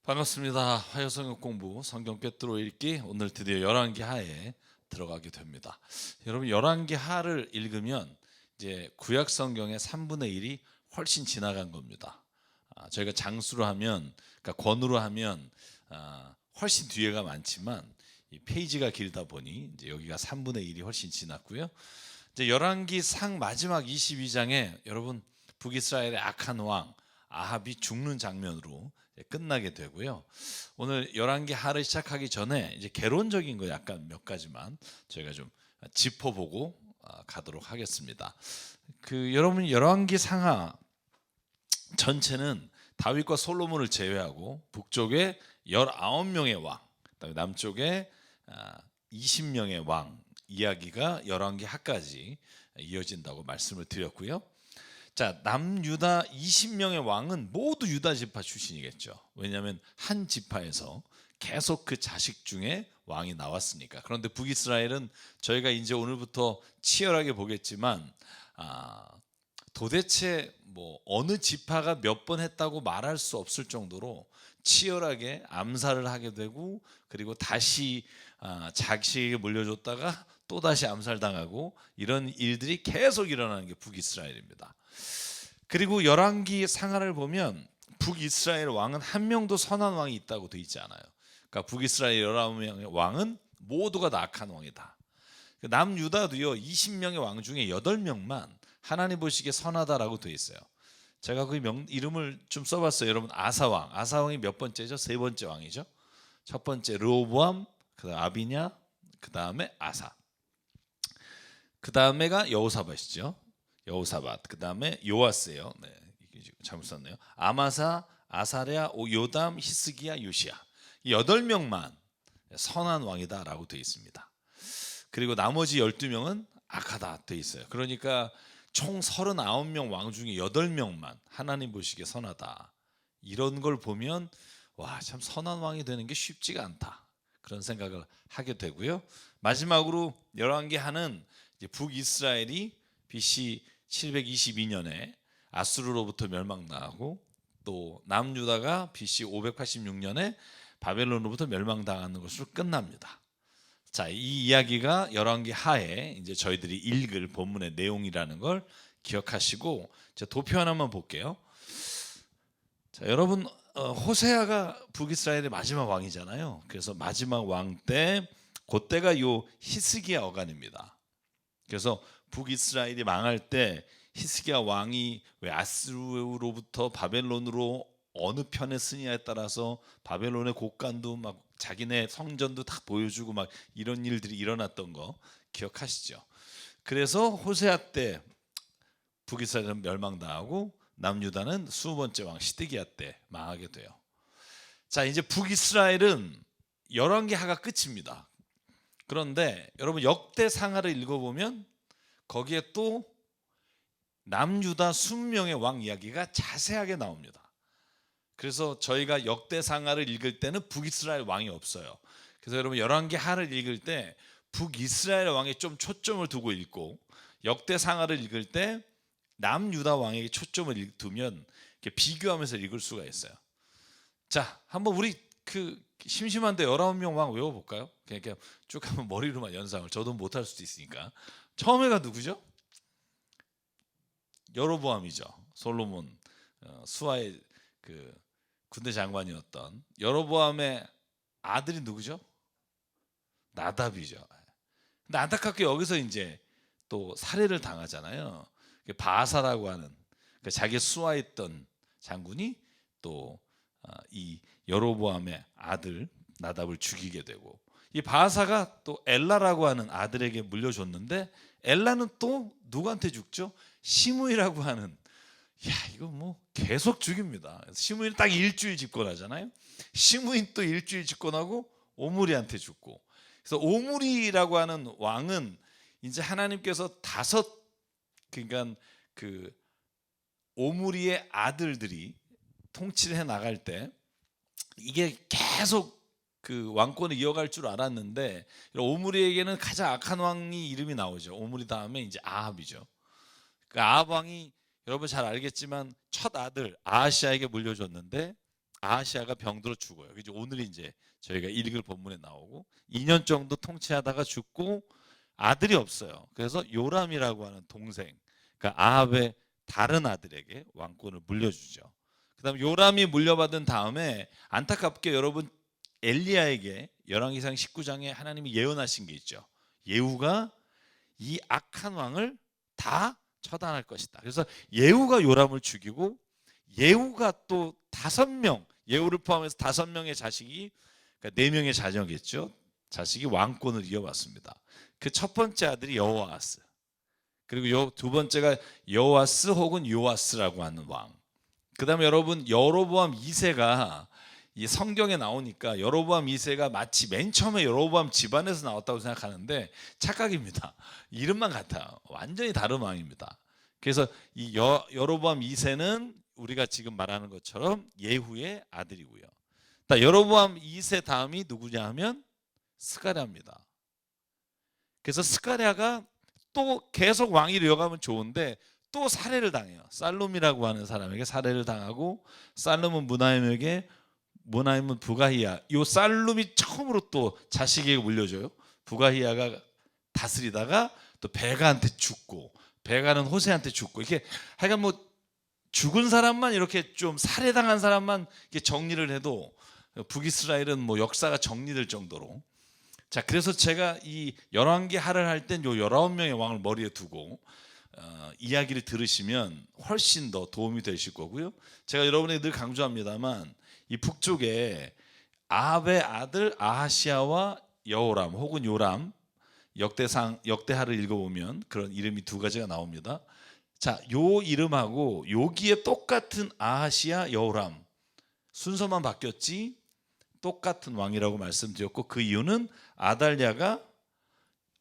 반갑습니다. 화요성역 공부 성경 꿰뚫어 읽기 오늘 드디어 열왕기 하에 들어가게 됩니다. 여러분 열왕기 하를 읽으면 이제 구약 성경의 3분의 1이 훨씬 지나간 겁니다. 저희가 장수로 하면 그러니까 권으로 하면 훨씬 뒤에가 많지만 이 페이지가 길다 보니 이제 여기가 3분의 1이 훨씬 지났고요. 이제 열왕기 상 마지막 22장에 여러분 북이스라엘의 악한 왕 아합이 죽는 장면으로 끝나게 되고요. 오늘 열왕기 하를 시작하기 전에 이제 개론적인 거 약간 몇 가지만 저희가 좀 짚어보고 가도록 하겠습니다. 여러분 열왕기 상하 전체는 다윗과 솔로몬을 제외하고 북쪽에 19명의 왕, 그다음에 남쪽에 20명의 왕 이야기가 열왕기 하까지 이어진다고 말씀을 드렸고요. 자, 남유다 20명의 왕은 모두 유다 지파 출신이겠죠. 왜냐하면 한 지파에서 계속 그 자식 중에 왕이 나왔으니까. 그런데 북이스라엘은 저희가 이제 오늘부터 치열하게 보겠지만 도대체 뭐 어느 지파가 몇 번 했다고 말할 수 없을 정도로 치열하게 암살을 하게 되고, 그리고 다시 자식에게 물려줬다가 또 다시 암살당하고, 이런 일들이 계속 일어나는 게 북이스라엘입니다. 그리고 열왕기 상하를 보면 북이스라엘 왕은 한 명도 선한 왕이 있다고 돼 있지 않아요. 그러니까 북이스라엘 19명의 왕은 모두가 다 악한 왕이다. 남유다도요 20명의 왕 중에 8명만 하나님 보시기에 선하다라고 돼 있어요. 제가 그 이름을 좀 써봤어요. 여러분 아사왕, 아사왕이 몇 번째죠? 세 번째 왕이죠. 첫 번째 르호보암, 그다음 아비냐, 그다음에 아사, 그다음에가 여호사밧이죠. 여호사밧, 그다음에 요아스예요. 네, 잘못 썼네요. 아마사, 아사랴, 요담, 히스기야, 요시야. 이 8명만 선한 왕이다라고 되어 있습니다. 그리고 나머지 12명은 악하다 되어 있어요. 그러니까 총 39명 왕 중에 8명만 하나님 보시기에 선하다. 이런 걸 보면 와, 참 선한 왕이 되는 게 쉽지가 않다. 그런 생각을 하게 되고요. 마지막으로 열왕기 하는 북이스라엘이 BC 722년에 아수르로부터 멸망당하고, 또 남유다가 BC 586년에 바벨론으로부터 멸망당하는 것으로 끝납니다. 자, 이 이야기가 열왕기 하에 이제 저희들이 읽을 본문의 내용이라는 걸 기억하시고, 제가 도표 하나만 볼게요. 자, 여러분 호세아가 북이스라엘의 마지막 왕이잖아요. 그래서 마지막 왕 때 그때가 요 히스기야 어간입니다. 그래서 북이스라엘이 망할 때 히스기야 왕이 왜 아수르로부터 바벨론으로 어느 편에 쓰냐에 따라서 바벨론의 곡간도 막 자기네 성전도 다 보여주고 막 이런 일들이 일어났던 거 기억하시죠? 그래서 호세아 때 북이스라엘은 멸망당하고 남유다는 20번째 왕 시드기야 때 망하게 돼요. 자, 이제 북이스라엘은 열왕기 하가 끝입니다. 그런데 여러분 역대상하를 읽어보면 거기에 또 남유다 20명의 왕 이야기가 자세하게 나옵니다. 그래서 저희가 역대상하를 읽을 때는 북이스라엘 왕이 없어요. 그래서 여러분 열왕기 하를 읽을 때 북이스라엘 왕에 좀 초점을 두고 읽고, 역대상하를 읽을 때 남유다 왕에게 초점을 두면 비교하면서 읽을 수가 있어요. 자, 한번 우리 심심한데 19명 왕 외워볼까요? 그냥 쭉 한번 머리로만 연상을. 저도 못할 수도 있으니까. 처음에가 누구죠? 여로보암이죠. 솔로몬 수하의 군대 장관이었던 여로보암의 아들이 누구죠? 나답이죠. 근데 안타깝게 여기서 이제 또 살해를 당하잖아요. 바사라고 하는 자기 수하했던 장군이 또 이 여로보암의 아들 나답을 죽이게 되고, 이 바사가 또 엘라라고 하는 아들에게 물려줬는데, 엘라는 또 누구한테 죽죠? 시므이라고 하는, 이거 뭐 계속 죽입니다. 시므이는 딱 일주일 집권하잖아요. 시므이 또 일주일 집권하고 오므리한테 죽고. 그래서 오므리라고 하는 왕은 이제 하나님께서 그러니까 오므리의 아들들이 통치를 해 나갈 때 이게 계속 왕권을 이어갈 줄 알았는데, 오므리에게는 가장 악한 왕이 이름이 나오죠. 오므리 다음에 이제 아합이죠. 아합 왕이 여러분 잘 알겠지만 첫 아들 아하시아에게 물려줬는데, 아하시아가 병들어 죽어요. 이제 오늘 이제 저희가 읽을 본문에 나오고 2년 정도 통치하다가 죽고 아들이 없어요. 그래서 요람이라고 하는 동생, 그러니까 아합의 다른 아들에게 왕권을 물려주죠. 그다음 요람이 물려받은 다음에 안타깝게 여러분 엘리야에게 열왕기상 19장에 하나님이 예언하신 게 있죠. 예후가 이 악한 왕을 다 처단할 것이다. 그래서 예후가 요람을 죽이고 예후가 또 5명, 예후를 포함해서 5명의 자식이, 그러니까 4명의 자녀겠죠. 자식이 왕권을 이어받습니다. 그 첫 번째 아들이 여호아스, 그리고 두 번째가 여호아스 혹은 요아스라고 하는 왕. 그다음에 여러분 여로보암 2세가 이 성경에 나오니까 여로보암 2세가 마치 맨 처음에 여로보암 집안에서 나왔다고 생각하는데 착각입니다. 이름만 같아요. 완전히 다른 왕입니다. 그래서 이 여로보암 2세는 우리가 지금 말하는 것처럼 예후의 아들이고요. 여로보암 2세 다음이 누구냐 하면 스가랴입니다. 그래서 스가랴가 또 계속 왕위를 이어가면 좋은데 또 살해를 당해요. 살룸이라고 하는 사람에게 살해를 당하고, 살룸은 무나임은 부가히야. 이 살룸이 처음으로 또 자식에게 물려줘요. 부가히야가 다스리다가 또 베가한테 죽고, 베가는 호세한테 죽고, 이렇게 하여간 뭐 죽은 사람만 이렇게 좀 살해당한 사람만 이렇게 정리를 해도 북이스라엘은 뭐 역사가 정리될 정도로. 자, 그래서 제가 이 열왕기 하를 할 땐 요 19명의 왕을 머리에 두고 이야기를 들으시면 훨씬 더 도움이 되실 거고요. 제가 여러분에게 늘 강조합니다만 이 북쪽에 아합의 아들 아하시아와 여호람 혹은 요람, 역대하를 읽어보면 그런 이름이 2가지가 나옵니다. 자, 요 이름하고 여기에 똑같은 아하시아, 여호람 순서만 바뀌었지 똑같은 왕이라고 말씀드렸고, 그 이유는 아달랴가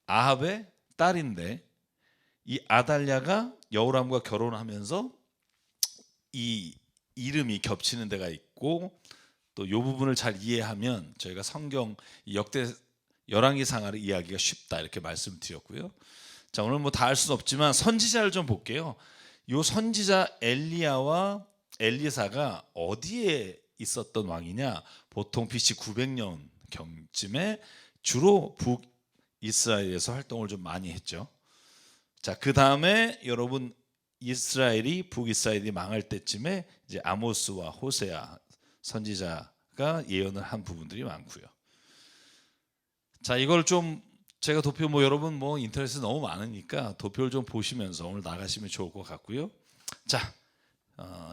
아합의 딸인데 이 아달랴가 여호람과 결혼하면서 이 이름이 겹치는 데가 있고, 또 이 부분을 잘 이해하면 저희가 성경 열왕기상하를 이해하기가 쉽다 이렇게 말씀드렸고요. 자, 오늘 뭐 다 할 수는 없지만 선지자를 좀 볼게요. 이 선지자 엘리야와 엘리사가 어디에 있었던 왕이냐? 보통 BC 900년 경쯤에 주로 북이스라엘에서 활동을 좀 많이 했죠. 자, 그 다음에 여러분 북이스라엘이 망할 때쯤에 이제 아모스와 호세아 선지자가 예언을 한 부분들이 많고요. 자, 이걸 좀 제가 도표 여러분 인터넷에 너무 많으니까 도표를 좀 보시면서 오늘 나가시면 좋을 것 같고요. 자,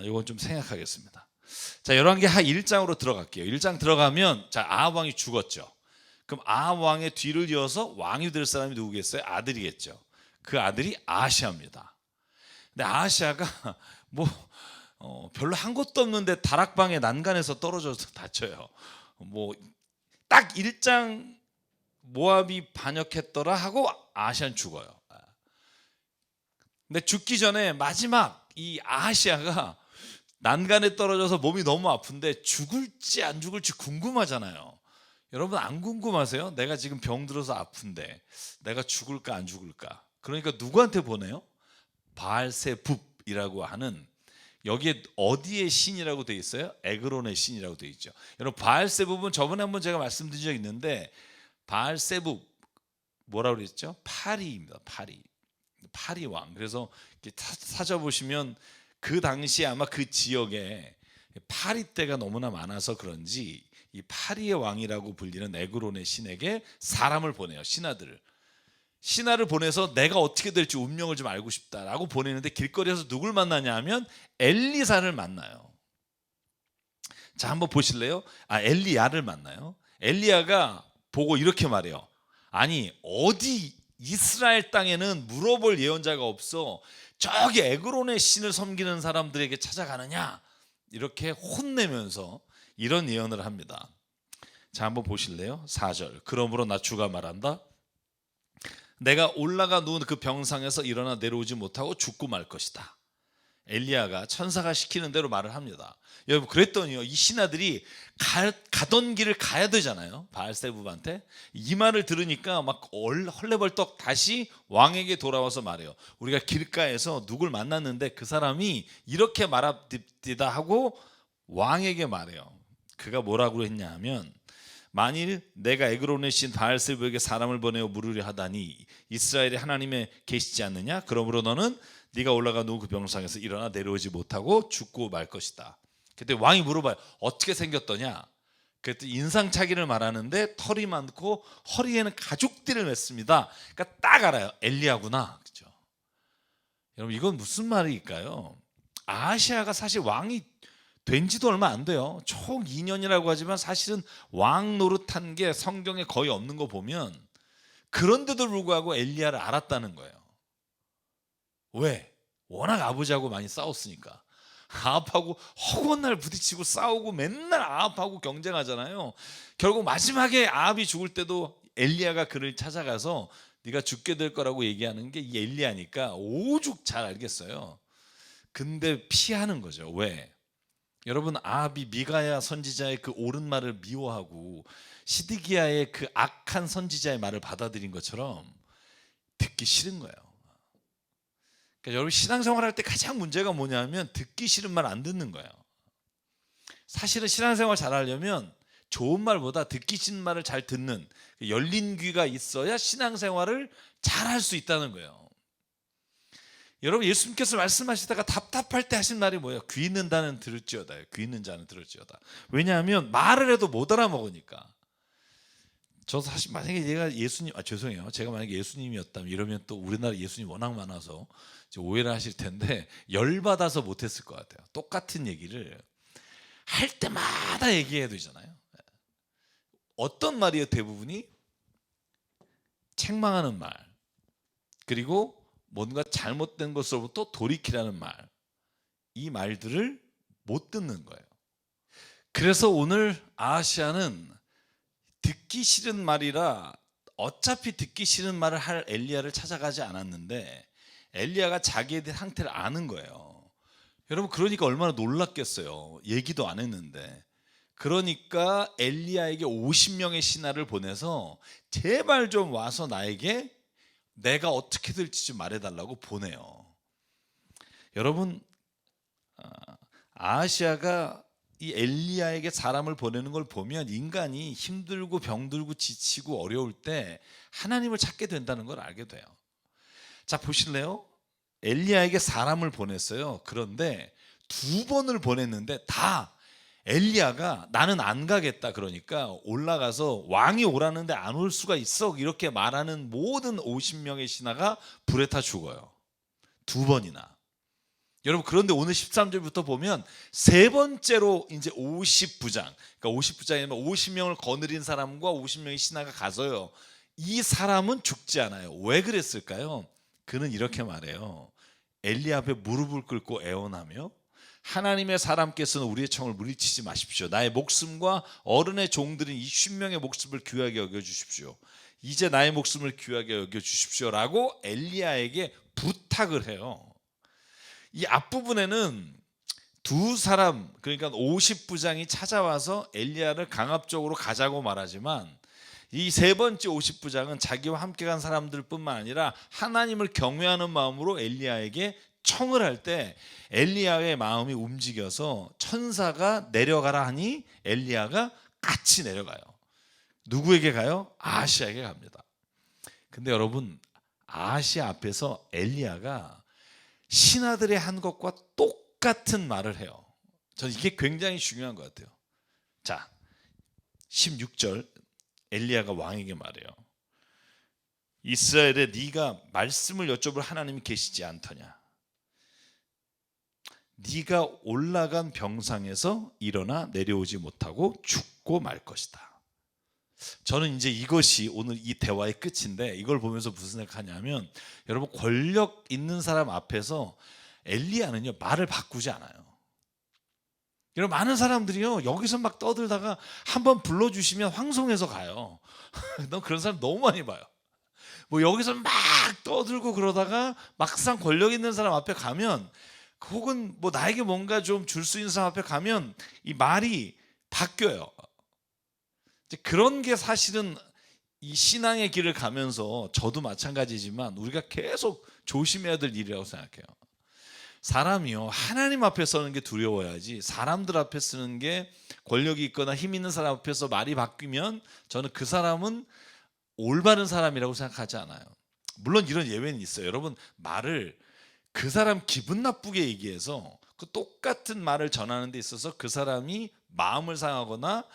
이건 좀 생각하겠습니다. 자, 열왕기 하 1장으로 들어갈게요. 1장 들어가면 자, 아합 왕이 죽었죠. 그럼 아합 왕의 뒤를 이어서 왕이 될 사람이 누구겠어요? 아들이겠죠. 그 아들이 아하시아입니다. 근데 아하시아가 별로 한 것도 없는데 다락방에 난간에서 떨어져서 다쳐요. 딱 1장 모압이 반역했더라 하고 아하시아는 죽어요. 근데 죽기 전에 마지막 이 아하시아가 난간에 떨어져서 몸이 너무 아픈데 죽을지 안 죽을지 궁금하잖아요. 여러분 안 궁금하세요? 내가 지금 병들어서 아픈데 내가 죽을까 안 죽을까? 그러니까 누구한테 보내요? 바알세붑이라고 하는, 여기에 어디의 신이라고 되어 있어요? 에그론의 신이라고 되어 있죠. 여러분 바알세붑은 저번에 한번 제가 말씀드린 적 있는데, 바알세붑 뭐라고 그랬죠? 파리입니다. 파리 왕. 그래서 찾아보시면 그 당시에 아마 그 지역에 파리떼가 너무나 많아서 그런지 이 파리의 왕이라고 불리는 에그론의 신에게 사람을 보내요. 신하를 보내서 내가 어떻게 될지 운명을 좀 알고 싶다라고 보내는데, 길거리에서 누굴 만나냐 하면 엘리사를 만나요. 자, 한번 보실래요? 엘리야를 만나요. 엘리야가 보고 이렇게 말해요. 아니, 어디 이스라엘 땅에는 물어볼 예언자가 없어 저기 에그론의 신을 섬기는 사람들에게 찾아가느냐, 이렇게 혼내면서 이런 예언을 합니다. 자, 한번 보실래요? 4절. 그러므로 나 주가 말한다. 내가 올라가 누운 그 병상에서 일어나 내려오지 못하고 죽고 말 것이다. 엘리야가 천사가 시키는 대로 말을 합니다. 여러분, 그랬더니요, 이 신하들이 가던 길을 가야 되잖아요. 바알세붑한테. 이 말을 들으니까 막 헐레벌떡 다시 왕에게 돌아와서 말해요. 우리가 길가에서 누굴 만났는데 그 사람이 이렇게 말합디다 하고 왕에게 말해요. 그가 뭐라고 했냐 하면 만일 내가 에그론의 신 바알세부에게 사람을 보내어 물으려 하다니 이스라엘의 하나님에 계시지 않느냐? 그러므로 너는 네가 올라가 누구 그 병상에서 일어나 내려오지 못하고 죽고 말 것이다. 그때 왕이 물어봐요. 어떻게 생겼더냐? 그랬더니 인상착의를 말하는데 털이 많고 허리에는 가죽띠를 맸습니다. 그러니까 딱 알아요. 엘리야구나. 그렇죠? 여러분 이건 무슨 말일까요? 아하시아가 사실 왕이 된 지도 얼마 안 돼요. 총 2년이라고 하지만 사실은 왕 노릇한 게 성경에 거의 없는 거 보면 그런데도 불구하고 엘리야를 알았다는 거예요. 왜? 워낙 아버지하고 많이 싸웠으니까. 아합하고 허구한 날 부딪히고 싸우고 맨날 아합하고 경쟁하잖아요. 결국 마지막에 아합이 죽을 때도 엘리야가 그를 찾아가서 네가 죽게 될 거라고 얘기하는 게 이 엘리야니까 오죽 잘 알겠어요. 근데 피하는 거죠. 왜? 여러분 아합이 미가야 선지자의 그 옳은 말을 미워하고 시드기야의 그 악한 선지자의 말을 받아들인 것처럼 듣기 싫은 거예요. 그러니까 여러분 신앙생활할 때 가장 문제가 뭐냐면 듣기 싫은 말 안 듣는 거예요. 사실은 신앙생활 잘하려면 좋은 말보다 듣기 싫은 말을 잘 듣는 열린 귀가 있어야 신앙생활을 잘할 수 있다는 거예요. 여러분 예수님께서 말씀하시다가 답답할 때 하신 말이 뭐예요? 귀 있는 자는 들을지어다. 귀 있는 자는 들을지어다. 왜냐하면 말을 해도 못 알아먹으니까. 저도 사실 만약에 제가 예수님 죄송해요. 제가 만약에 예수님이었다면 이러면 또 우리나라 예수님 워낙 많아서 오해를 하실 텐데 열받아서 못했을 것 같아요. 똑같은 얘기를 할 때마다 얘기해야 되잖아요. 어떤 말이에요? 대부분이 책망하는 말 그리고 뭔가 잘못된 것으로부터 돌이키라는 말, 이 말들을 못 듣는 거예요. 그래서 오늘 아하시아는 듣기 싫은 말이라 어차피 듣기 싫은 말을 할 엘리야를 찾아가지 않았는데 엘리야가 자기에 대한 상태를 아는 거예요. 여러분 그러니까 얼마나 놀랐겠어요. 얘기도 안 했는데. 그러니까 엘리야에게 50명의 신하를 보내서 제발 좀 와서 나에게 내가 어떻게 될지 좀 말해달라고 보내요. 여러분 아하시아가 이 엘리야에게 사람을 보내는 걸 보면 인간이 힘들고 병들고 지치고 어려울 때 하나님을 찾게 된다는 걸 알게 돼요. 자 보실래요? 엘리야에게 사람을 보냈어요. 그런데 2번을 보냈는데 다 엘리야가 나는 안 가겠다 그러니까 올라가서 왕이 오라는데 안 올 수가 있어 이렇게 말하는 모든 50명의 신하가 불에 타 죽어요. 2번이나. 여러분 그런데 오늘 13절부터 보면 세 번째로 이제 50부장 그러니까 50부장이면 50명을 거느린 사람과 50명의 신하가 가서요. 이 사람은 죽지 않아요. 왜 그랬을까요? 그는 이렇게 말해요. 엘리야 앞에 무릎을 꿇고 애원하며 하나님의 사람께서는 우리의 청을 물리치지 마십시오. 나의 목숨과 어른의 종들인 이 50명의 목숨을 귀하게 여겨주십시오. 이제 나의 목숨을 귀하게 여겨주십시오라고 엘리야에게 부탁을 해요. 이 앞부분에는 두 사람 그러니까 50부장이 찾아와서 엘리야를 강압적으로 가자고 말하지만 이 세 번째 50부장은 자기와 함께 간 사람들 뿐만 아니라 하나님을 경외하는 마음으로 엘리야에게 청을 할 때 엘리야의 마음이 움직여서 천사가 내려가라 하니 엘리야가 같이 내려가요. 누구에게 가요? 아하시아에게 갑니다. 근데 여러분 아하시아 앞에서 엘리야가 신하들의 한 것과 똑같은 말을 해요. 저는 이게 굉장히 중요한 것 같아요. 자 16절 엘리야가 왕에게 말해요. 이스라엘에 네가 말씀을 여쭤볼 하나님이 계시지 않더냐. 네가 올라간 병상에서 일어나 내려오지 못하고 죽고 말 것이다. 저는 이제 이것이 오늘 이 대화의 끝인데 이걸 보면서 무슨 생각하냐면 여러분 권력 있는 사람 앞에서 엘리야는요 말을 바꾸지 않아요. 여러분 많은 사람들이요 여기서 막 떠들다가 한번 불러주시면 황송해서 가요. 너 그런 사람 너무 많이 봐요. 뭐 여기서 막 떠들고 그러다가 막상 권력 있는 사람 앞에 가면 혹은 뭐 나에게 뭔가 좀 줄 수 있는 사람 앞에 가면 이 말이 바뀌어요. 그런 게 사실은 이 신앙의 길을 가면서 저도 마찬가지지만 우리가 계속 조심해야 될 일이라고 생각해요. 사람이요, 하나님 앞에 서는 게 두려워야지 사람들 앞에 쓰는 게, 권력이 있거나 힘 있는 사람 앞에서 말이 바뀌면 저는 그 사람은 올바른 사람이라고 생각하지 않아요. 물론 이런 예외는 있어요. 여러분, 말을 그 사람 기분 나쁘게 얘기해서 그 똑같은 말을 전하는 데 있어서 그 사람이 마음을 상하거나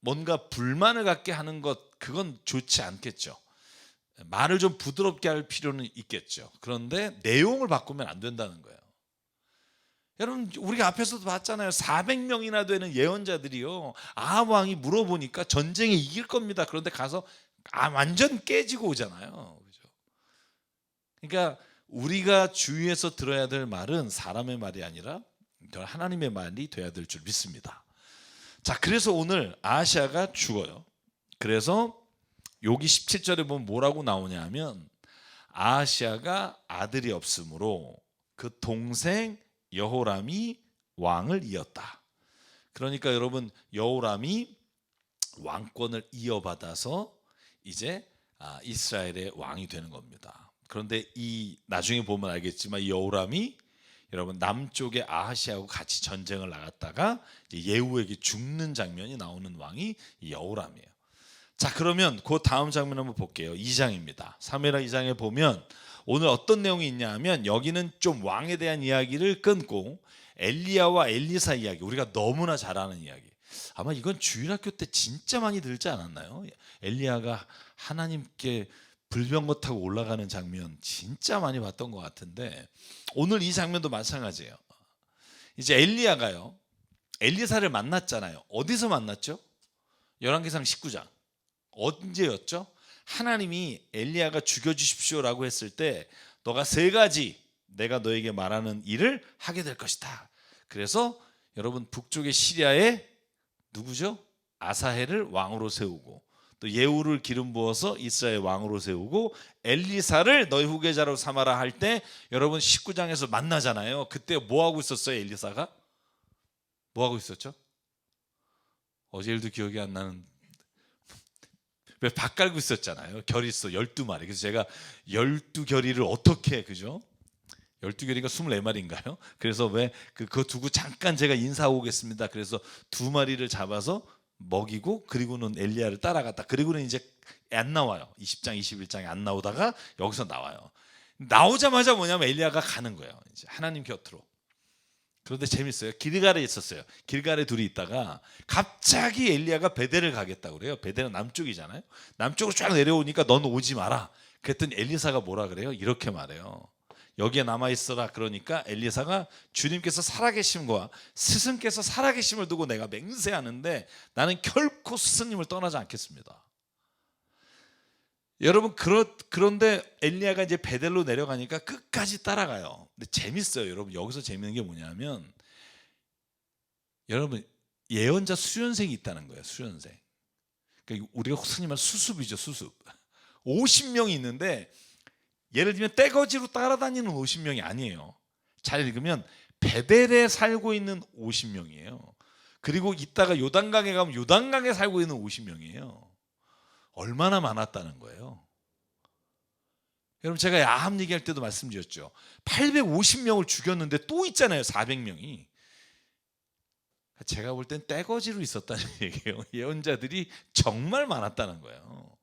뭔가 불만을 갖게 하는 것, 그건 좋지 않겠죠. 말을 좀 부드럽게 할 필요는 있겠죠. 그런데 내용을 바꾸면 안 된다는 거예요. 여러분, 우리가 앞에서도 봤잖아요. 400명이나 되는 예언자들이요, 아합 왕이 물어보니까 전쟁에 이길 겁니다. 그런데 가서 완전 깨지고 오잖아요. 그죠? 그러니까 우리가 주위에서 들어야 될 말은 사람의 말이 아니라 하나님의 말이 돼야 될 줄 믿습니다. 자, 그래서 오늘 아하시아가 죽어요. 그래서 여기 17절에 보면 뭐라고 나오냐 하면, 아하시아가 아들이 없으므로 그 동생 여호람이 왕을 이었다. 그러니까 여러분, 여호람이 왕권을 이어받아서 이제 이스라엘의 왕이 되는 겁니다. 그런데 이 나중에 보면 알겠지만, 이 여호람이 여러분 남쪽의 아하시아하고 같이 전쟁을 나갔다가 예후에게 죽는 장면이 나오는 왕이 이 여호람이에요. 자, 그러면 그 다음 장면 한번 볼게요. 2장입니다. 사무엘하 2장에 보면 오늘 어떤 내용이 있냐 하면, 여기는 좀 왕에 대한 이야기를 끊고 엘리야와 엘리사 이야기, 우리가 너무나 잘 아는 이야기. 아마 이건 주일학교 때 진짜 많이 들지 않았나요? 엘리야가 하나님께 불병거 타고 올라가는 장면 진짜 많이 봤던 것 같은데, 오늘 이 장면도 마찬가지예요. 이제 엘리야가요, 엘리사를 만났잖아요. 어디서 만났죠? 열왕기상 19장. 언제였죠? 하나님이 엘리야가 죽여주십시오라고 했을 때, 너가 3가지 내가 너에게 말하는 일을 하게 될 것이다. 그래서 여러분, 북쪽의 시리아에 누구죠? 아사헬을 왕으로 세우고, 또 예후를 기름 부어서 이스라엘 왕으로 세우고, 엘리사를 너희 후계자로 삼아라 할 때 여러분 19장에서 만나잖아요. 그때 뭐 하고 있었어요? 엘리사가 뭐 하고 있었죠? 어제 일도 기억이 안 나는, 왜 밥 깔고 있었잖아요. 결이 있어 12마리. 그래서 제가 12결의를 어떻게, 그죠? 12결의가 24마리인가요? 그래서 왜 그거 두고 잠깐 제가 인사하고 오겠습니다. 그래서 2마리를 잡아서 먹이고, 그리고는 엘리야를 따라갔다. 그리고는 이제 안 나와요. 20장 21장에 안 나오다가 여기서 나와요. 나오자마자 뭐냐면 엘리야가 가는 거예요, 이제 하나님 곁으로. 그런데 재밌어요. 길갈에 있었어요. 길갈에 둘이 있다가 갑자기 엘리야가 베델을 가겠다고 그래요. 베델은 남쪽이잖아요. 남쪽으로 쫙 내려오니까 넌 오지 마라. 그랬더니 엘리사가 뭐라 그래요? 이렇게 말해요. 여기에 남아있어라. 그러니까 엘리사가, 주님께서 살아계심과 스승께서 살아계심을 두고 내가 맹세하는데 나는 결코 스승님을 떠나지 않겠습니다. 여러분, 그런데 엘리야가 이제 베델로 내려가니까 끝까지 따라가요. 근데 재밌어요. 여러분, 여기서 재밌는 게 뭐냐면, 여러분, 예언자 수련생이 있다는 거예요. 수련생. 그러니까 우리가 흔히 말 수습이죠. 수습. 50명이 있는데, 예를 들면 떼거지로 따라다니는 50명이 아니에요. 잘 읽으면 베델에 살고 있는 50명이에요. 그리고 이따가 요단강에 가면 요단강에 살고 있는 50명이에요. 얼마나 많았다는 거예요. 여러분, 제가 야합 얘기할 때도 말씀드렸죠. 850명을 죽였는데 또 있잖아요, 400명이. 제가 볼 땐 떼거지로 있었다는 얘기예요. 예언자들이 정말 많았다는 거예요.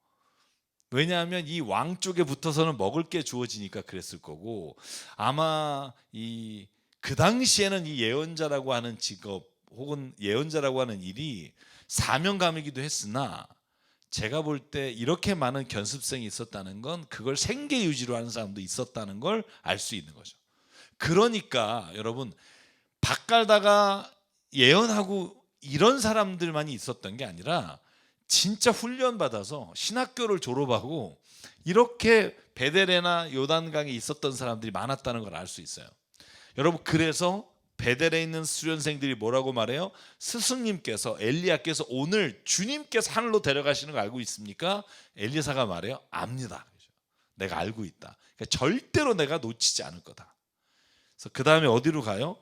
왜냐하면 이 왕 쪽에 붙어서는 먹을 게 주어지니까 그랬을 거고, 아마 그 당시에는 이 예언자라고 하는 직업 혹은 예언자라고 하는 일이 사명감이기도 했으나, 제가 볼 때 이렇게 많은 견습생이 있었다는 건 그걸 생계 유지로 하는 사람도 있었다는 걸 알 수 있는 거죠. 그러니까 여러분, 밥 깔다가 예언하고 이런 사람들만이 있었던 게 아니라, 진짜 훈련 받아서 신학교를 졸업하고 이렇게 베델에나 요단강에 있었던 사람들이 많았다는 걸 알 수 있어요. 여러분, 그래서 베델에 있는 수련생들이 뭐라고 말해요? 스승님께서, 엘리야께서 오늘 주님께서 하늘로 데려가시는 거 알고 있습니까? 엘리사가 말해요. 압니다. 내가 알고 있다. 그러니까 절대로 내가 놓치지 않을 거다. 그래서 그 다음에 어디로 가요?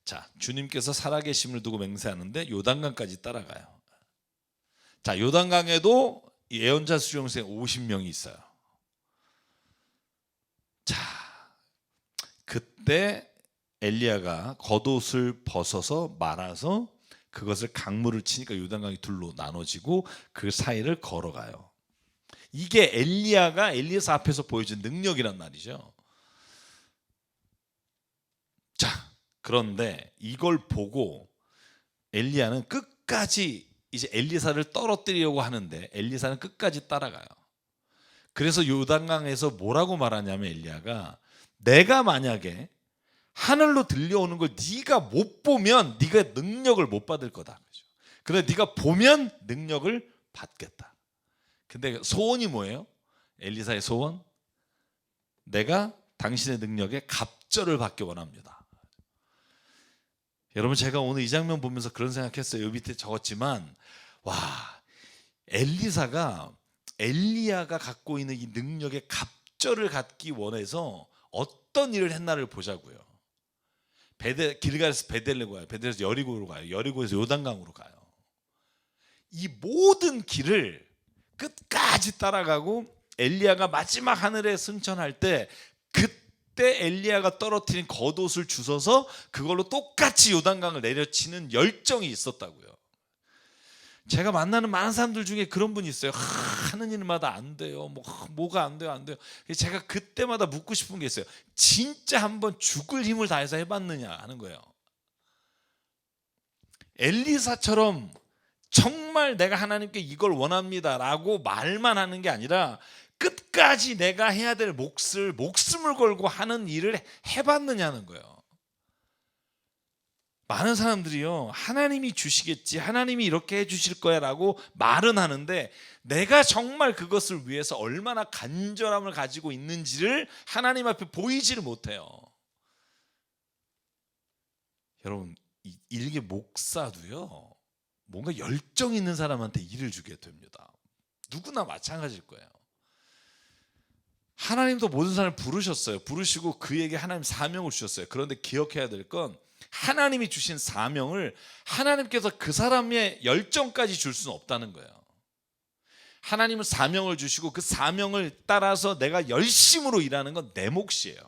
자, 주님께서 살아계심을 두고 맹세하는데 요단강까지 따라가요. 자, 요단강에도 예언자 수련생 50명이 있어요. 자, 그때 엘리야가 겉옷을 벗어서 말아서 그것을 강물을 치니까 요단강이 둘로 나눠지고 그 사이를 걸어가요. 이게 엘리야가 엘리사 앞에서 보여준 능력이란 말이죠. 자, 그런데 이걸 보고 엘리야는 끝까지 이제 엘리사를 떨어뜨리려고 하는데 엘리사는 끝까지 따라가요. 그래서 요단강에서 뭐라고 말하냐면 엘리야가 내가 만약에 하늘로 들려오는 걸 네가 못 보면 네가 능력을 못 받을 거다. 그런데 네가 보면 능력을 받겠다. 근데 소원이 뭐예요? 엘리사의 소원? 내가 당신의 능력에 갑절을 받기 원합니다. 여러분, 제가 오늘 이 장면 보면서 그런 생각했어요. 여기 밑에 적었지만 와, 엘리야가 갖고 있는 이 능력에 갑절을 갖기 원해서 어떤 일을 했나를 보자고요. 길갈에서 베델로 가요. 베델에서 여리고로 가요. 여리고에서 요단강으로 가요. 이 모든 길을 끝까지 따라가고 엘리야가 마지막 하늘에 승천할 때 그때 엘리야가 떨어뜨린 겉옷을 주워서 그걸로 똑같이 요단강을 내려치는 열정이 있었다고요. 제가 만나는 많은 사람들 중에 그런 분이 있어요. 하는 일마다 안 돼요. 뭐가 안 돼요, 안 돼요. 제가 그때마다 묻고 싶은 게 있어요. 진짜 한번 죽을 힘을 다해서 해봤느냐 하는 거예요. 엘리사처럼 정말 내가 하나님께 이걸 원합니다라고 말만 하는 게 아니라 끝까지 내가 해야 될 목숨을 걸고 하는 일을 해봤느냐는 거예요. 많은 사람들이요, 하나님이 주시겠지, 하나님이 이렇게 해주실 거야 라고 말은 하는데 내가 정말 그것을 위해서 얼마나 간절함을 가지고 있는지를 하나님 앞에 보이지를 못해요. 여러분, 일개 목사도요, 뭔가 열정 있는 사람한테 일을 주게 됩니다. 누구나 마찬가지일 거예요. 하나님도 모든 사람을 부르셨어요. 부르시고 그에게 하나님 사명을 주셨어요. 그런데 기억해야 될 건 하나님이 주신 사명을 하나님께서 그 사람의 열정까지 줄 수는 없다는 거예요. 하나님은 사명을 주시고 그 사명을 따라서 내가 열심으로 일하는 건 내 몫이에요.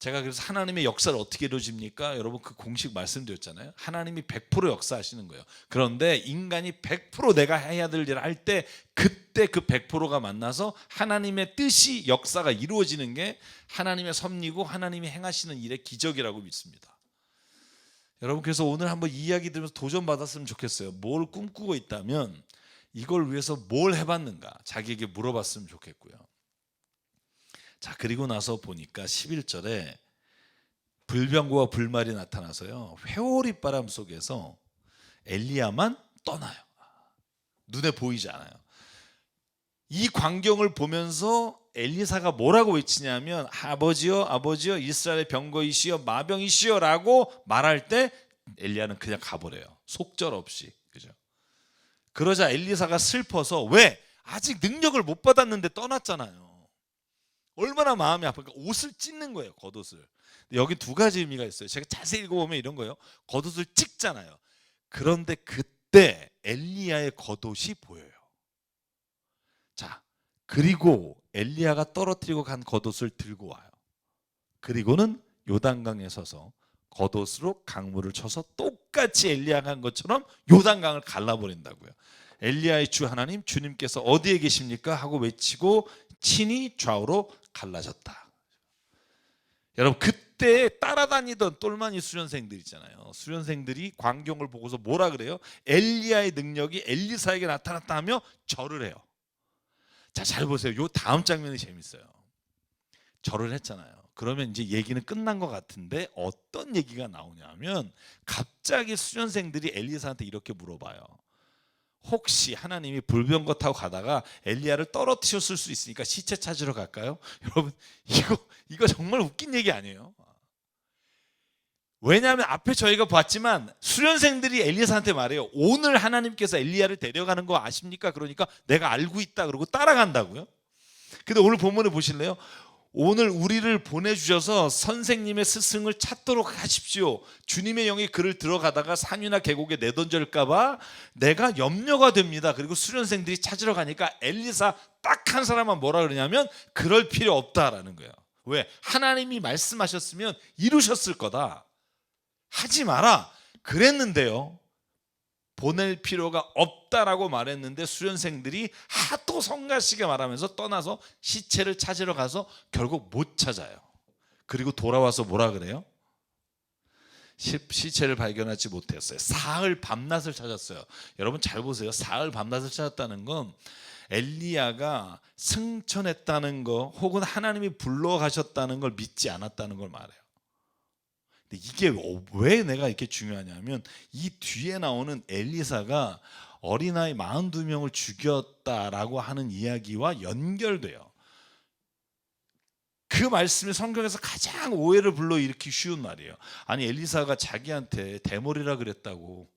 제가 그래서 하나님의 역사를 어떻게 이루어집니까? 여러분, 그 공식 말씀드렸잖아요. 하나님이 100% 역사하시는 거예요. 그런데 인간이 100% 내가 해야 될 일을 할 때 그때 그 100%가 만나서 하나님의 뜻이 역사가 이루어지는 게 하나님의 섭리고 하나님이 행하시는 일의 기적이라고 믿습니다. 여러분, 그래서 오늘 한번 이 이야기 들으면서 도전받았으면 좋겠어요. 뭘 꿈꾸고 있다면 이걸 위해서 뭘 해봤는가 자기에게 물어봤으면 좋겠고요. 자, 그리고 나서 보니까 11절에 불병거와 불말이 나타나서요, 회오리바람 속에서 엘리야만 떠나요. 눈에 보이지 않아요. 이 광경을 보면서 엘리사가 뭐라고 외치냐면 아버지여 아버지여 이스라엘의 병거이시여 마병이시여 라고 말할 때 엘리야는 그냥 가버려요. 속절없이. 그죠? 그러자 엘리사가 슬퍼서, 왜? 아직 능력을 못 받았는데 떠났잖아요. 얼마나 마음이 아프니까 옷을 찢는 거예요. 겉옷을. 여기 두 가지 의미가 있어요. 제가 자세히 읽어보면 이런 거예요. 겉옷을 찢잖아요. 그런데 그때 엘리야의 겉옷이 보여요. 자, 그리고 엘리야가 떨어뜨리고 간 겉옷을 들고 와요. 그리고는 요단강에 서서 겉옷으로 강물을 쳐서 똑같이 엘리야가 한 것처럼 요단강을 갈라버린다고요. 엘리야의 주 하나님, 주님께서 어디에 계십니까? 하고 외치고 친히 좌우로 갈라졌다. 여러분, 그때 따라다니던 똘마니 수련생들 있잖아요. 수련생들이 광경을 보고서 뭐라 그래요? 엘리야의 능력이 엘리사에게 나타났다 하며 절을 해요. 자, 잘 보세요. 요 다음 장면이 재밌어요. 절을 했잖아요. 그러면 이제 얘기는 끝난 것 같은데 어떤 얘기가 나오냐면 갑자기 수련생들이 엘리사한테 이렇게 물어봐요. 혹시 하나님이 불병거 타고 가다가 엘리야를 떨어뜨렸을 수 있으니까 시체 찾으러 갈까요? 여러분, 이거 정말 웃긴 얘기 아니에요? 왜냐하면 앞에 저희가 봤지만 수련생들이 엘리사한테 말해요. 오늘 하나님께서 엘리야를 데려가는 거 아십니까? 그러니까 내가 알고 있다 그러고 따라간다고요. 근데 오늘 본문에 보실래요? 오늘 우리를 보내주셔서 선생님의 스승을 찾도록 하십시오. 주님의 영이 그를 들어가다가 산이나 계곡에 내던질까봐 내가 염려가 됩니다. 그리고 수련생들이 찾으러 가니까 엘리사 딱 한 사람만 뭐라 그러냐면 그럴 필요 없다라는 거예요. 왜? 하나님이 말씀하셨으면 이루셨을 거다. 하지 마라 그랬는데요, 보낼 필요가 없다라고 말했는데 수련생들이 하도 성가시게 말하면서 떠나서 시체를 찾으러 가서 결국 못 찾아요. 그리고 돌아와서 뭐라 그래요? 시체를 발견하지 못했어요. 사흘 밤낮을 찾았어요. 여러분 잘 보세요. 사흘 밤낮을 찾았다는 건 엘리야가 승천했다는 거 혹은 하나님이 불러가셨다는 걸 믿지 않았다는 걸 말해요. 근데 이게 왜 내가 이렇게 중요하냐면 이 뒤에 나오는 엘리사가 어린아이 42명을 죽였다라고 하는 이야기와 연결돼요. 그 말씀이 성경에서 가장 오해를 불러일으키기 쉬운 말이에요. 아니 엘리사가 자기한테 대머리라 그랬다고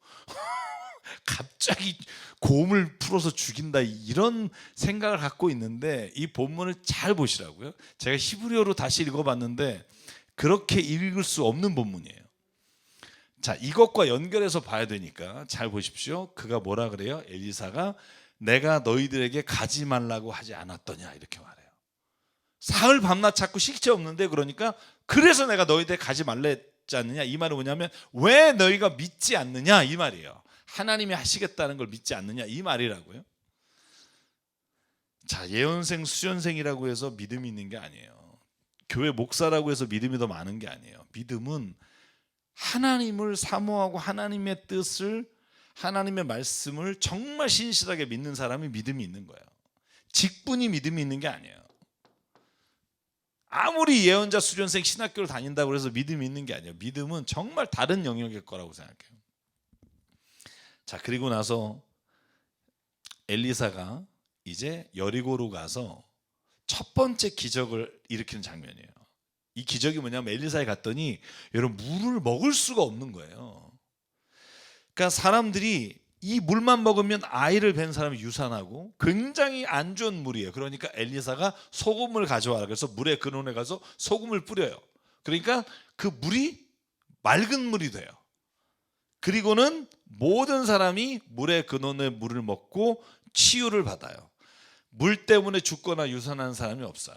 갑자기 곰을 풀어서 죽인다 이런 생각을 갖고 있는데 이 본문을 잘 보시라고요. 제가 히브리어로 다시 읽어봤는데 그렇게 읽을 수 없는 본문이에요. 자, 이것과 연결해서 봐야 되니까 잘 보십시오. 그가 뭐라 그래요? 엘리사가 내가 너희들에게 가지 말라고 하지 않았더냐 이렇게 말해요. 사흘 밤낮 찾고 시체 없는데 그러니까 그래서 내가 너희들 가지 말랬지 않느냐. 이 말은 뭐냐면 왜 너희가 믿지 않느냐 이 말이에요. 하나님이 하시겠다는 걸 믿지 않느냐 이 말이라고요. 자, 예언생 수련생이라고 해서 믿음이 있는 게 아니에요. 교회 목사라고 해서 믿음이 더 많은 게 아니에요. 믿음은 하나님을 사모하고 하나님의 뜻을, 하나님의 말씀을 정말 신실하게 믿는 사람이 믿음이 있는 거예요. 직분이 믿음이 있는 게 아니에요. 아무리 예언자 수련생 신학교를 다닌다고 해서 믿음이 있는 게 아니에요. 믿음은 정말 다른 영역일 거라고 생각해요. 자, 그리고 나서 엘리사가 이제 여리고로 가서 첫 번째 기적을 일으키는 장면이에요. 이 기적이 뭐냐면 엘리사에 갔더니 여러분 물을 먹을 수가 없는 거예요. 그러니까 사람들이 이 물만 먹으면 아이를 뵌 사람이 유산하고 굉장히 안 좋은 물이에요. 그러니까 엘리사가 소금을 가져와라. 그래서 물의 근원에 가서 소금을 뿌려요. 그러니까 그 물이 맑은 물이 돼요. 그리고는 모든 사람이 물의 근원의 물을 먹고 치유를 받아요. 물 때문에 죽거나 유산하는 사람이 없어요.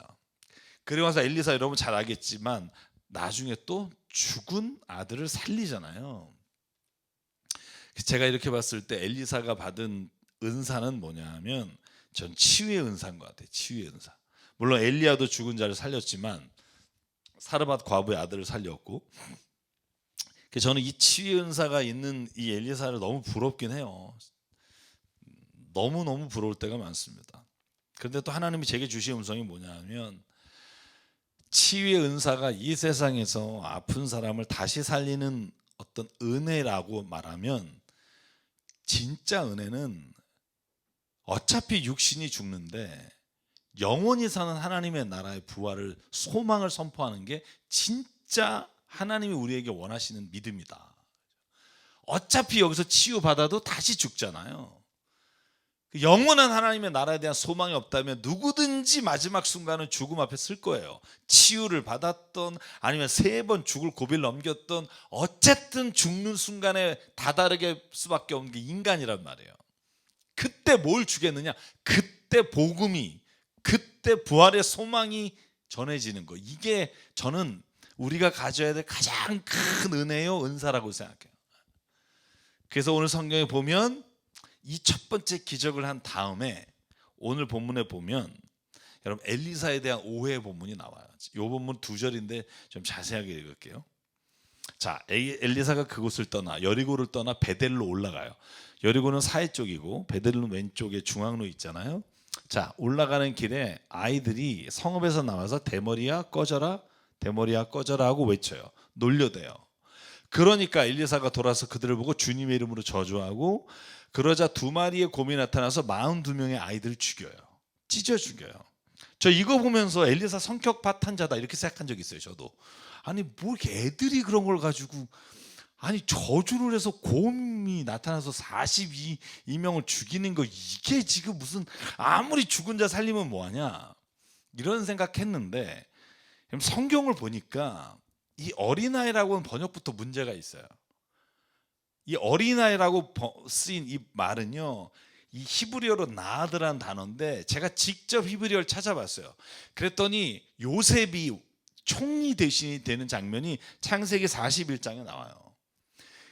그리고 나서 엘리사 여러분 잘 알겠지만 나중에 또 죽은 아들을 살리잖아요. 제가 이렇게 봤을 때 엘리사가 받은 은사는 뭐냐면 전 치유의 은사인 것 같아요. 치유의 은사. 물론 엘리야도 죽은 자를 살렸지만 사르밧 과부의 아들을 살렸고, 저는 이 치유의 은사가 있는 이 엘리사를 너무 부럽긴 해요. 너무너무 부러울 때가 많습니다. 그런데 또 하나님이 제게 주신 음성이 뭐냐면 치유의 은사가 이 세상에서 아픈 사람을 다시 살리는 어떤 은혜라고 말하면 진짜 은혜는 어차피 육신이 죽는데 영원히 사는 하나님의 나라의 부활을 소망을 선포하는 게 진짜 하나님이 우리에게 원하시는 믿음이다. 어차피 여기서 치유받아도 다시 죽잖아요. 영원한 하나님의 나라에 대한 소망이 없다면 누구든지 마지막 순간은 죽음 앞에 쓸 거예요. 치유를 받았던 아니면 3번 죽을 고비를 넘겼던 어쨌든 죽는 순간에 다다르게 수밖에 없는 게 인간이란 말이에요. 그때 뭘 주겠느냐? 그때 복음이, 그때 부활의 소망이 전해지는 거. 이게 저는 우리가 가져야 될 가장 큰 은혜요, 은사라고 생각해요. 그래서 오늘 성경에 보면 이 첫 번째 기적을 한 다음에 오늘 본문에 보면 여러분 엘리사에 대한 오해의 본문이 나와요. 이 본문 2절인데 좀 자세하게 읽을게요. 자, 엘리사가 그곳을 떠나 여리고를 떠나 베델로 올라가요. 여리고는 사해 쪽이고 베델은 왼쪽에 중앙로 있잖아요. 자, 올라가는 길에 아이들이 성읍에서 나와서 대머리야 꺼져라, 대머리야 꺼져라 하고 외쳐요. 놀려대요. 그러니까 엘리사가 돌아서 그들을 보고 주님의 이름으로 저주하고, 그러자 2마리의 곰이 나타나서 42명의 아이들을 죽여요. 찢어 죽여요. 저 이거 보면서 엘리사 성격 파탄자다 이렇게 생각한 적이 있어요. 저도 아니 뭐 이렇게 애들이 그런 걸 가지고 아니 저주를 해서 곰이 나타나서 42명을 죽이는 거, 이게 지금 무슨 아무리 죽은 자 살리면 뭐하냐 이런 생각했는데 성경을 보니까 이 어린아이라고는 번역부터 문제가 있어요. 이 어린아이라고 쓰인 이 말은요, 이 히브리어로 나아드라는 단어인데 제가 직접 히브리어를 찾아봤어요. 그랬더니 요셉이 총리 대신이 되는 장면이 창세기 41장에 나와요.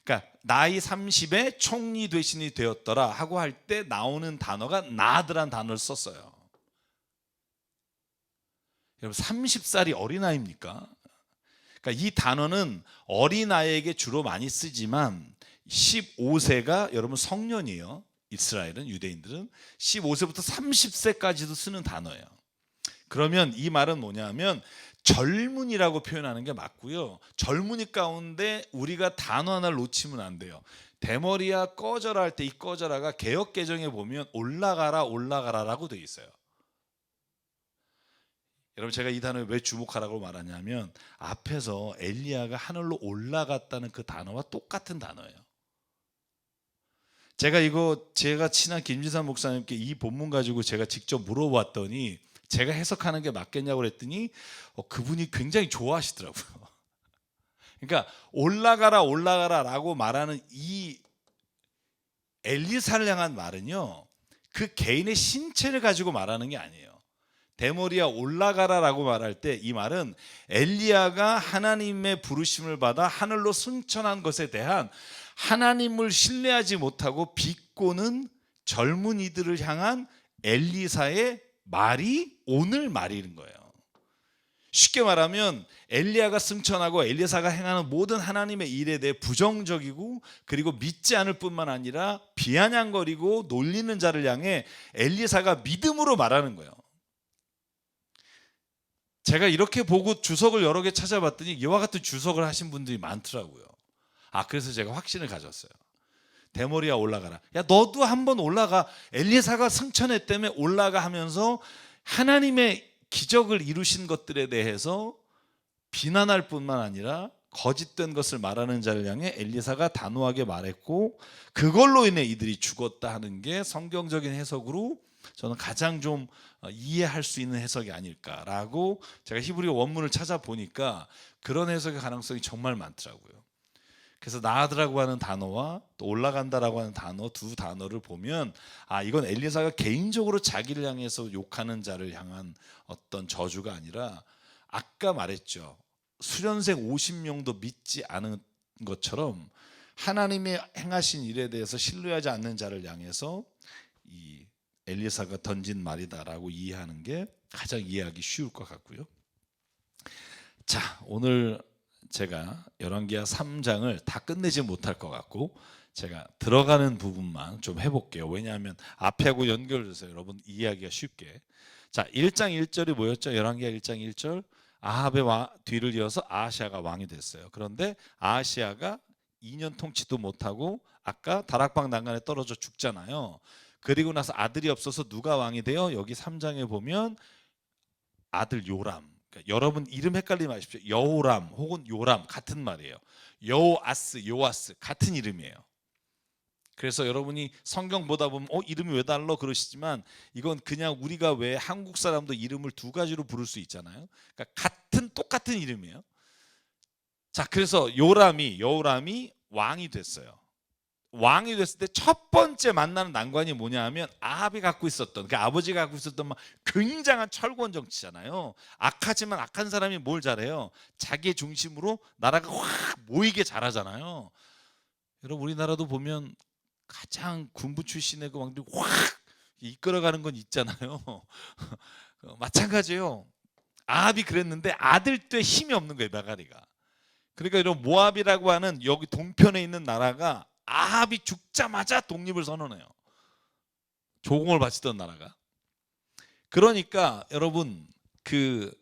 그러니까 나이 30에 총리 대신이 되었더라 하고 할 때 나오는 단어가 나드란 단어를 썼어요. 여러분 30살이 어린아이입니까? 그러니까 이 단어는 어린아이에게 주로 많이 쓰지만 15세가 여러분 성년이에요. 이스라엘은, 유대인들은 15세부터 30세까지도 쓰는 단어예요. 그러면 이 말은 뭐냐면 젊은이라고 표현하는 게 맞고요. 젊은이 가운데 우리가 단어 하나를 놓치면 안 돼요. 대머리야 꺼져라 할 때 이 꺼져라가 개역 개정에 보면 올라가라 올라가라라고 돼 있어요. 여러분 제가 이 단어에 왜 주목하라고 말하냐면 앞에서 엘리야가 하늘로 올라갔다는 그 단어와 똑같은 단어예요. 제가 친한 김지산 목사님께 이 본문 가지고 제가 직접 물어봤더니 제가 해석하는 게 맞겠냐고 그랬더니 그분이 굉장히 좋아하시더라고요. 그러니까 올라가라 올라가라라고 말하는 이 엘리사를 향한 말은요, 그 개인의 신체를 가지고 말하는 게 아니에요. 대머리야 올라가라라고 말할 때 이 말은 엘리야가 하나님의 부르심을 받아 하늘로 승천한 것에 대한 하나님을 신뢰하지 못하고 비꼬는 젊은이들을 향한 엘리사의 말이 오늘 말인 거예요. 쉽게 말하면 엘리야가 승천하고 엘리사가 행하는 모든 하나님의 일에 대해 부정적이고 그리고 믿지 않을 뿐만 아니라 비아냥거리고 놀리는 자를 향해 엘리사가 믿음으로 말하는 거예요. 제가 이렇게 보고 주석을 여러 개 찾아봤더니 이와 같은 주석을 하신 분들이 많더라고요. 그래서 제가 확신을 가졌어요. 대머리야 올라가라. 야 너도 한번 올라가. 엘리사가 승천했다며 올라가 하면서 하나님의 기적을 이루신 것들에 대해서 비난할 뿐만 아니라 거짓된 것을 말하는 자를 향해 엘리사가 단호하게 말했고 그걸로 인해 이들이 죽었다 하는 게 성경적인 해석으로 저는 가장 좀 이해할 수 있는 해석이 아닐까라고 제가 히브리 원문을 찾아보니까 그런 해석의 가능성이 정말 많더라고요. 그래서 나아드라고 하는 단어와 또 올라간다라고 하는 단어 두 단어를 보면 이건 엘리사가 개인적으로 자기를 향해서 욕하는 자를 향한 어떤 저주가 아니라 아까 말했죠. 수련생 50명도 믿지 않은 것처럼 하나님의 행하신 일에 대해서 신뢰하지 않는 자를 향해서 이 엘리사가 던진 말이다라고 이해하는 게 가장 이해하기 쉬울 것 같고요. 자, 오늘 제가 열왕기하 3장을 다 끝내지 못할 것 같고 제가 들어가는 부분만 좀 해볼게요. 왜냐하면 앞에하고 연결돼서 여러분 이해하기가 쉽게. 자, 1장 1절이 뭐였죠? 열왕기하 1장 1절 아합의 뒤를 이어서 아하시아가 왕이 됐어요. 그런데 아하시아가 2년 통치도 못하고 아까 다락방 난간에 떨어져 죽잖아요. 그리고 나서 아들이 없어서 누가 왕이 돼요? 여기 3장에 보면 아들 요람. 그러니까 여러분 이름 헷갈리지 마십시오. 여호람 혹은 요람 같은 말이에요. 여호아스, 요아스 같은 이름이에요. 그래서 여러분이 성경 보다 보면 이름이 왜 달라 그러시지만 이건 그냥 우리가 왜 한국 사람도 이름을 두 가지로 부를 수 있잖아요. 그러니까 똑같은 이름이에요. 자, 그래서 여호람이 왕이 됐어요. 왕이 됐을 때 첫 번째 만나는 난관이 뭐냐 하면 아합이 갖고 있었던 그 아버지가 갖고 있었던 굉장한 철권 정치잖아요. 악하지만 악한 사람이 뭘 잘해요? 자기의 중심으로 나라가 확 모이게 잘하잖아요. 여러분 우리나라도 보면 가장 군부 출신의 그 왕들이 확 이끌어가는 건 있잖아요. 마찬가지예요. 아합이 그랬는데 아들 때 힘이 없는 거예요, 메가리가. 그러니까 이런 모압이라고 하는 여기 동편에 있는 나라가 아합이 죽자마자 독립을 선언해요. 조공을 바치던 나라가. 그러니까 여러분 그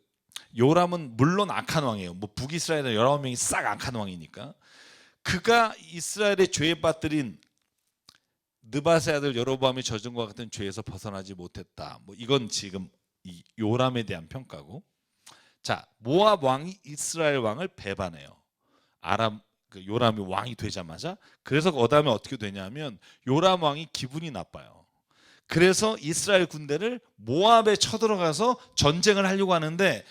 요람은 물론 악한 왕이에요. 북이스라엘의 19명이 싹 악한 왕이니까. 그가 이스라엘의 죄에 빠뜨린 느밧의 아들 여로보암이 저진 것 같은 죄에서 벗어나지 못했다. 이건 지금 이 요람에 대한 평가고. 자, 모압 왕이 이스라엘 왕을 배반해요. 요람이 왕이 되자마자. 그래서 그다음에 어떻게 되냐면 요람 왕이 기분이 나빠요. 그래서 이스라엘 군대를 모압에 쳐들어가서 전쟁을 하려고 하는데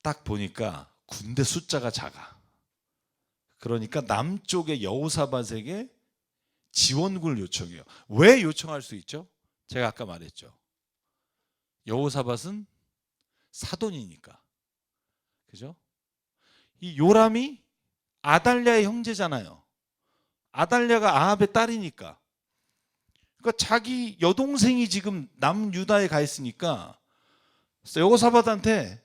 딱 보니까 군대 숫자가 작아. 그러니까 남쪽의 여호사밧에게 지원군을 요청해요. 왜 요청할 수 있죠? 제가 아까 말했죠. 여호사밧은 사돈이니까. 그죠? 이 요람이 아달랴의 형제잖아요. 아달랴가 아합의 딸이니까. 그러니까 자기 여동생이 지금 남유다에 가 있으니까 여호사밧한테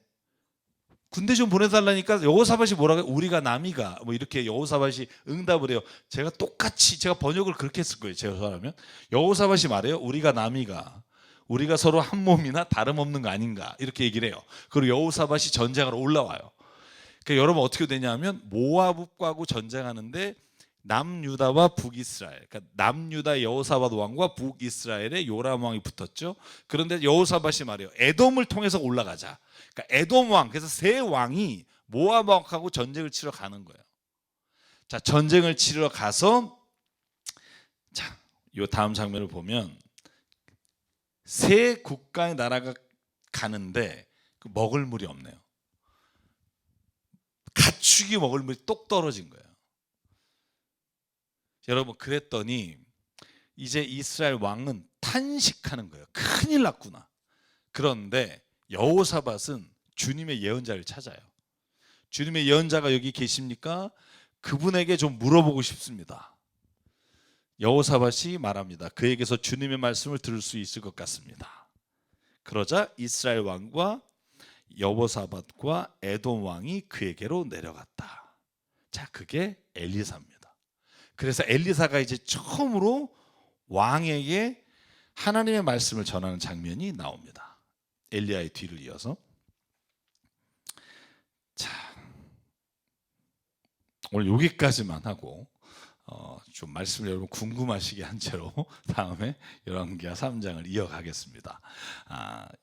군대 좀 보내달라니까 여호사밧이 뭐라고 해요? 우리가 남이가 뭐 이렇게 여호사밧이 응답을 해요. 제가 똑같이 제가 번역을 그렇게 했을 거예요. 제가 하면 여호사밧이 말해요. 우리가 남이가 우리가 서로 한 몸이나 다름없는 거 아닌가 이렇게 얘기를 해요. 그리고 여호사밧이 전쟁하러 올라와요. 그러니까 여러분 어떻게 되냐면 모아브하고 전쟁하는데 남유다와 북이스라엘, 그러니까 남유다의 여호사밧 왕과 북이스라엘의 요람 왕이 붙었죠. 그런데 여호사밧이 말해요. 에돔을 통해서 올라가자. 그러니까 에돔 왕, 그래서 세 왕이 모압 왕하고 전쟁을 치러 가는 거예요. 자, 전쟁을 치러 가서 자, 요 다음 장면을 보면 세 국가의 나라가 가는데 그 먹을 물이 없네요. 가축이 먹을 물이 똑 떨어진 거예요. 여러분 그랬더니 이제 이스라엘 왕은 탄식하는 거예요. 큰일 났구나. 그런데 여호사밧은 주님의 예언자를 찾아요. 주님의 예언자가 여기 계십니까? 그분에게 좀 물어보고 싶습니다. 여호사밧이 말합니다. 그에게서 주님의 말씀을 들을 수 있을 것 같습니다. 그러자 이스라엘 왕과 여호사밧과 에돔 왕이 그에게로 내려갔다. 자, 그게 엘리사입니다. 그래서 엘리사가 이제 처음으로 왕에게 하나님의 말씀을 전하는 장면이 나옵니다. 엘리야의 뒤를 이어서. 자, 오늘 여기까지만 하고 좀 말씀을 여러분 궁금하시게 한 채로 다음에 열왕기하 3장을 이어가겠습니다.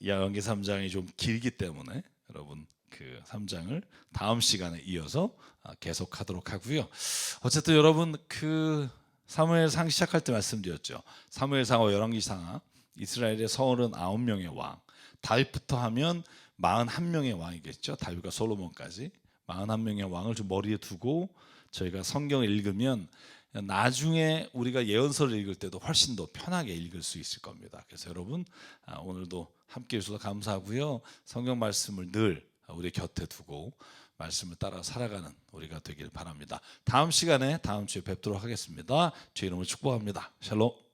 열왕기 3장이 좀 길기 때문에 여러분 그 3장을 다음 시간에 이어서 계속하도록 하고요. 어쨌든 여러분 그 사무엘상 시작할 때 말씀드렸죠. 사무엘상과 열왕기상 이스라엘의 39명의 왕, 다윗부터 하면 41명의 왕이겠죠. 다윗과 솔로몬까지 41명의 왕을 좀 머리에 두고 저희가 성경을 읽으면 나중에 우리가 예언서를 읽을 때도 훨씬 더 편하게 읽을 수 있을 겁니다. 그래서 여러분 오늘도 함께 해주셔서 감사하고요. 성경 말씀을 늘 우리 곁에 두고 말씀을 따라 살아가는 우리가 되길 바랍니다. 다음 시간에 다음 주에 뵙도록 하겠습니다. 주의 이름으로 축복합니다. 샬롬.